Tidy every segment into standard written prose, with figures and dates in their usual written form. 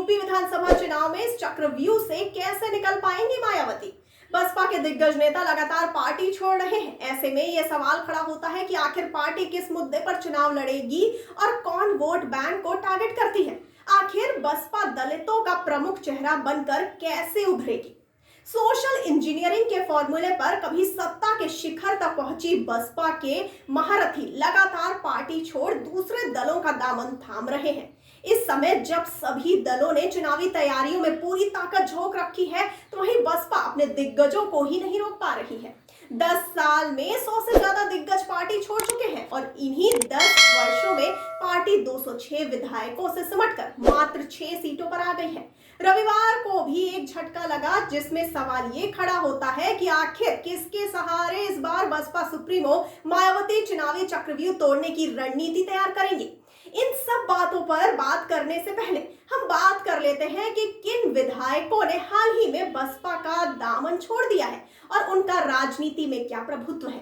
UP विधानसभा चुनाव में इस चक्रव्यूह से कैसे निकल पाएंगी मायावती? बसपा के दिग्गज नेता लगातार पार्टी छोड़ रहे हैं। ऐसे में यह सवाल खड़ा होता है कि आखिर पार्टी किस मुद्दे पर चुनाव लड़ेगी और कौन वोट बैंक को टारगेट करती है। आखिर बसपा दलितों का प्रमुख चेहरा बनकर कैसे उभरेगी? सोशल इंजीनियरिंग के फॉर्मूले पर कभी सत्ता के शिखर तक पहुंची बसपा के महारथी लगातार पार्टी छोड़ दूसरे दलों का दामन थाम रहे हैं। इस समय जब सभी दलों ने चुनावी तैयारियों में पूरी ताकत झोंक रखी है, तो वहीं बसपा अपने दिग्गजों को ही नहीं रोक पा रही है। 10 साल में 100 से ज्यादा दिग्गज पार्टी छोड़ चुके हैं और इन्हीं 10 वर्षों में पार्टी 206 विधायकों से सिमटकर मात्र 6 सीटों पर आ गई है। रविवार को भी एक झटका लगा, जिसमें सवाल ये खड़ा होता है कि आखिर किसके सहारे इस बार बसपा सुप्रीमो मायावती चुनावी चक्रव्यूह तोड़ने की रणनीति तैयार करेंगी। इन सब बातों पर बात करने से पहले हम बात कर लेते हैं कि किन विधायकों ने हाल ही में बसपा का दामन छोड़ दिया है और उनका राजनीति में क्या प्रभुत्व है।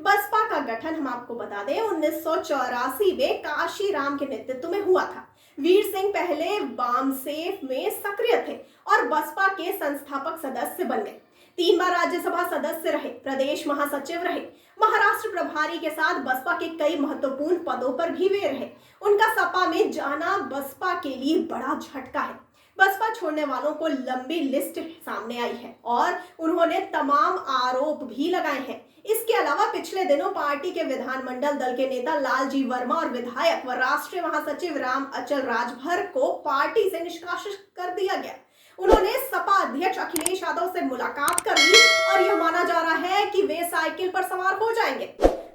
बसपा का गठन हम आपको बता दें 1984 में काशी राम के नेतृत्व में हुआ था। वीर सिंह पहले वामसेफ में सक्रिय थे और बसपा के संस्थापक सदस्य बन गए। 3 बार राज्यसभा सदस्य रहे, प्रदेश महासचिव रहे, महाराष्ट्र प्रभारी के साथ बसपा के कई महत्वपूर्ण पदों पर भी वे रहे। उनका सपा में जाना बसपा के लिए बड़ा झटका है। बसपा छोड़ने वालों को लंबी लिस्ट सामने आई है और उन्होंने तमाम आरोप भी लगाए हैं। इसके अलावा पिछले दिनों पार्टी के विधानमंडल दल के नेता लालजी वर्मा और विधायक व राष्ट्रीय महासचिव राम अचल राजभर को पार्टी से निष्कासित कर दिया गया। उन्होंने सपा अध्यक्ष अखिलेश यादव से मुलाकात कर ली और यह माना जा रहा है कि वे साइकिल पर सवार हो जाएंगे।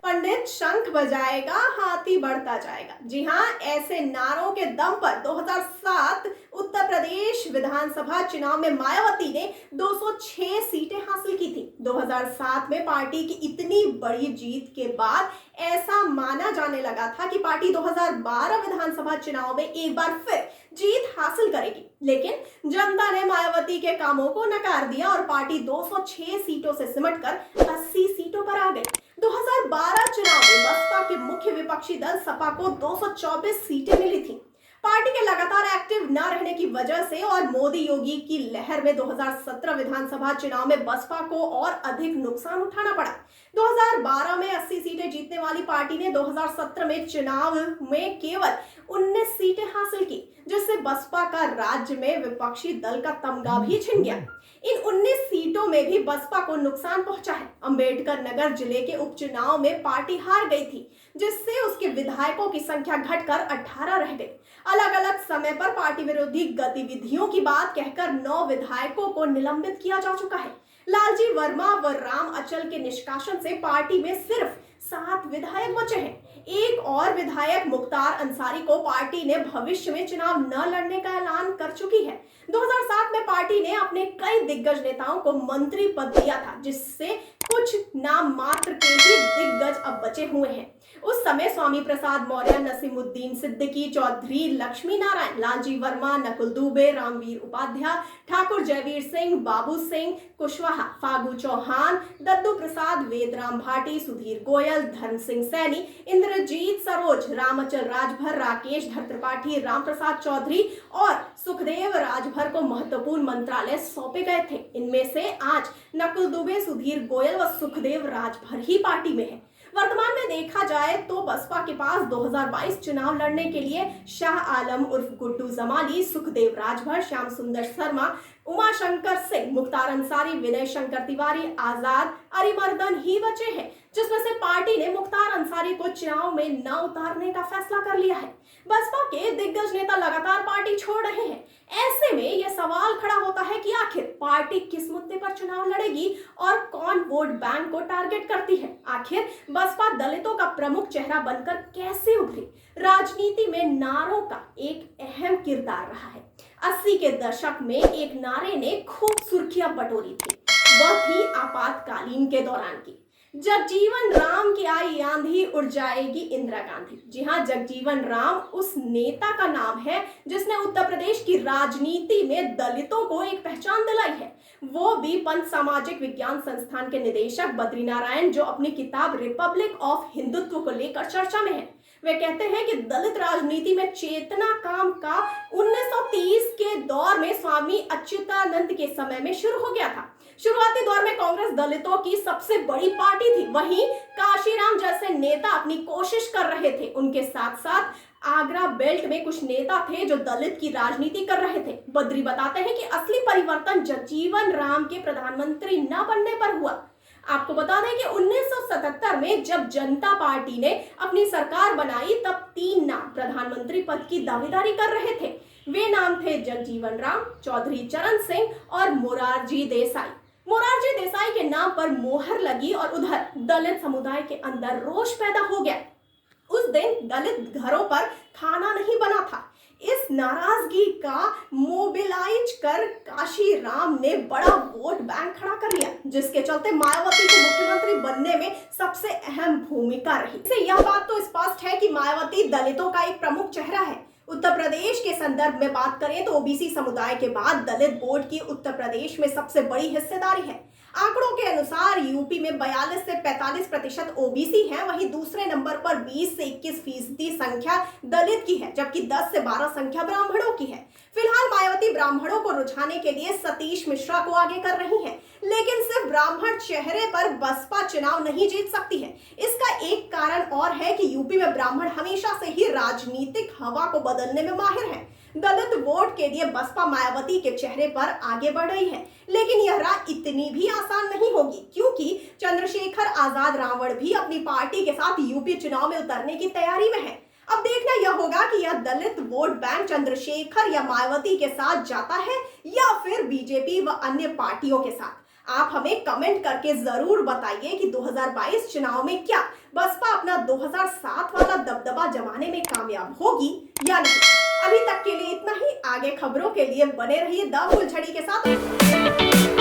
पंडित शंख बजाएगा, हाथी बढ़ता जाएगा। जी हां, ऐसे नारों के दम पर 2007 उत्तर प्रदेश विधानसभा चुनाव में मायावती ने 206 सीटें हासिल की थी। 2007 में पार्टी की इतनी बड़ी जीत के बाद ऐसा माना जाने लगा था कि पार्टी 2012 विधानसभा चुनाव में एक बार फिर जीत हासिल करेगी, लेकिन जनता ने मायावती के कामों को नकार दिया और पार्टी 206 सीटों से सिमटकर 80 सीटों पर आ गई। 2012 चुनाव में बसपा के मुख्य विपक्षी दल सपा को 224 सीटें मिली थी। पार्टी के लगातार एक्टिव न रहने की वजह से और मोदी योगी की लहर में 2017 विधानसभा चुनाव में बसपा को और अधिक नुकसान उठाना पड़ा। 2012 में 80 सीटें जीतने वाली पार्टी ने 2017 में चुनाव में केवल 19 सीटें हासिल की, जिससे बसपा का राज्य में विपक्षी दल का तमगा भी छिन गया। इन 19 सीटों में भी बसपा को नुकसान पहुंचा है। अंबेडकर नगर जिले के उपचुनाव में पार्टी हार गई थी, जिससे उसके विधायकों की संख्या घटकर 18 रह गई। अलग अलग समय पर पार्टी विरोधी गतिविधियों की बात कहकर 9 विधायकों को निलंबित किया जा चुका है। लालजी वर्मा व राम अचल के निष्कासन से पार्टी में सिर्फ 7 विधायक बचे हैं। एक और विधायक मुख्तार अंसारी को पार्टी ने भविष्य में चुनाव न लड़ने का ऐलान कर चुकी है। 2007 में पार्टी ने अपने कई दिग्गज नेताओं को मंत्री पद दिया था, जिससे कुछ नाम मात्र के ही दिग्गज अब बचे हुए हैं। उस समय स्वामी प्रसाद मौर्य, नसीमुद्दीन सिद्दीकी, चौधरी लक्ष्मी नारायण, लालजी वर्मा, नकुल दुबे, रामवीर उपाध्याय, ठाकुर जयवीर सिंह, बाबू सिंह कुशवाहा, फागू चौहान, दद्दू प्रसाद, वेदराम भाटी, सुधीर गोयल, धर्म सिंह सैनी, इंद्रजीत सरोज, रामअचल राजभर, राकेश धर त्रिपाठी, राम प्रसाद चौधरी और सुखदेव राजभर को महत्वपूर्ण मंत्रालय सौंपे गए थे। इनमें से आज नकुल दुबे, सुधीर गोयल व सुखदेव राजभर ही पार्टी में है। वर्तमान में देखा जाए तो बसपा के पास 2022 चुनाव लड़ने के लिए शाह आलम उर्फ गुड्डू जमाली, सुखदेव राजभर, श्याम सुंदर शर्मा, उमाशंकर सिंह, मुख्तार अंसारी, विनय शंकर तिवारी, आजाद अरिमर्दन ही बचे हैं, जिसमें से पार्टी ने मुख्तार अंसारी को चुनाव में न उतारने का फैसला कर लिया है। बसपा के दिग्गज नेता लगातार पार्टी छोड़ रहे हैं। ऐसे में यह सवाल खड़ा होता है कि आखिर पार्टी किस मुद्दे पर चुनाव लड़ेगी और कौन वोट बैंक को टारगेट करती है। आखिर बसपा दलितों का प्रमुख चेहरा बनकर कैसे उभरी? राजनीति में नारों का एक अहम किरदार रहा है। 80 के दशक में एक नारे ने खूब सुर्खियां बटोरी थी, वह थी आपातकालीन के दौरान की। जगजीवन राम की आई आंधी उड़ जाएगी इंदिरा गांधी। जी हां, जगजीवन राम उस नेता का नाम है जिसने उत्तर प्रदेश की राजनीति में दलितों को एक पहचान दिलाई है। वो भी पंत सामाजिक विज्ञान संस्थान के निदेशक बद्रीनारायण, जो अपनी किताब रिपब्लिक ऑफ हिंदुत्व को लेकर चर्चा में है। वे कहते हैं कि दलित राजनीति में चेतना काम का 1930 के दौर में स्वामी अच्युतानंद के समय में शुरू हो गया था। शुरुआती दौर में कांग्रेस दलितों की सबसे बड़ी पार्टी थी। वहीं काशीराम जैसे नेता अपनी कोशिश कर रहे थे। उनके साथ साथ आगरा बेल्ट में कुछ नेता थे जो दलित की राजनीति कर रहे थे। बद्री बताते हैं कि असली परिवर्तन जगजीवन राम के प्रधानमंत्री न बनने पर हुआ। आपको बता दें कि 1977 में जब जनता पार्टी ने अपनी सरकार बनाई तब 3 नाम प्रधानमंत्री पद की दावेदारी कर रहे थे। वे नाम थे जगजीवन राम, चौधरी चरण सिंह और मोरारजी देसाई। मोरारजी देसाई के नाम पर मोहर लगी और उधर दलित समुदाय के अंदर रोष पैदा हो गया। उस दिन दलित घरों पर खाना नहीं बना था। इस नाराजगी का मोबिलाइज कर काशीराम ने बड़ा वोट बैंक खड़ा कर लिया, जिसके चलते मायावती को मुख्यमंत्री बनने में सबसे अहम भूमिका रही। इससे यह बात तो स्पष्ट है कि मायावती दलितों का एक प्रमुख चेहरा है। उत्तर प्रदेश के संदर्भ में बात करें तो ओबीसी समुदाय के बाद दलित वोट की उत्तर प्रदेश में सबसे बड़ी हिस्सेदारी है। आंकड़ों के अनुसार यूपी में 42 से 45% ओबीसी हैं, वहीं दूसरे नंबर पर 20 से 21% संख्या दलित की है, जबकि 10 से 12 संख्या ब्राह्मणों की है। फिलहाल मायावती ब्राह्मणों को रुझाने के लिए सतीश मिश्रा को आगे कर रही हैं, लेकिन सिर्फ ब्राह्मण चेहरे पर बसपा चुनाव नहीं जीत सकती है। इसका एक कारण और है कि यूपी में ब्राह्मण हमेशा से ही राजनीतिक हवा को बदलने में माहिर हैं। दलित वोट के लिए बसपा मायावती के चेहरे पर आगे बढ़ रही है, लेकिन यह राह इतनी भी आसान नहीं होगी, क्योंकि चंद्रशेखर आजाद रावण भी अपनी पार्टी के साथ यूपी चुनाव में उतरने की तैयारी में है। अब देखना यह होगा कि यह दलित वोट बैंक चंद्रशेखर या मायावती के साथ जाता है या फिर बीजेपी व अन्य पार्टियों के साथ। आप हमें कमेंट करके जरूर बताइए कि 2022 चुनाव में क्या बसपा अपना 2007 वाला दबदबा जमाने में कामयाब होगी या नहीं। अभी तक के लिए इतना ही। आगे खबरों के लिए बने रहिए द फुलझड़ी के साथ।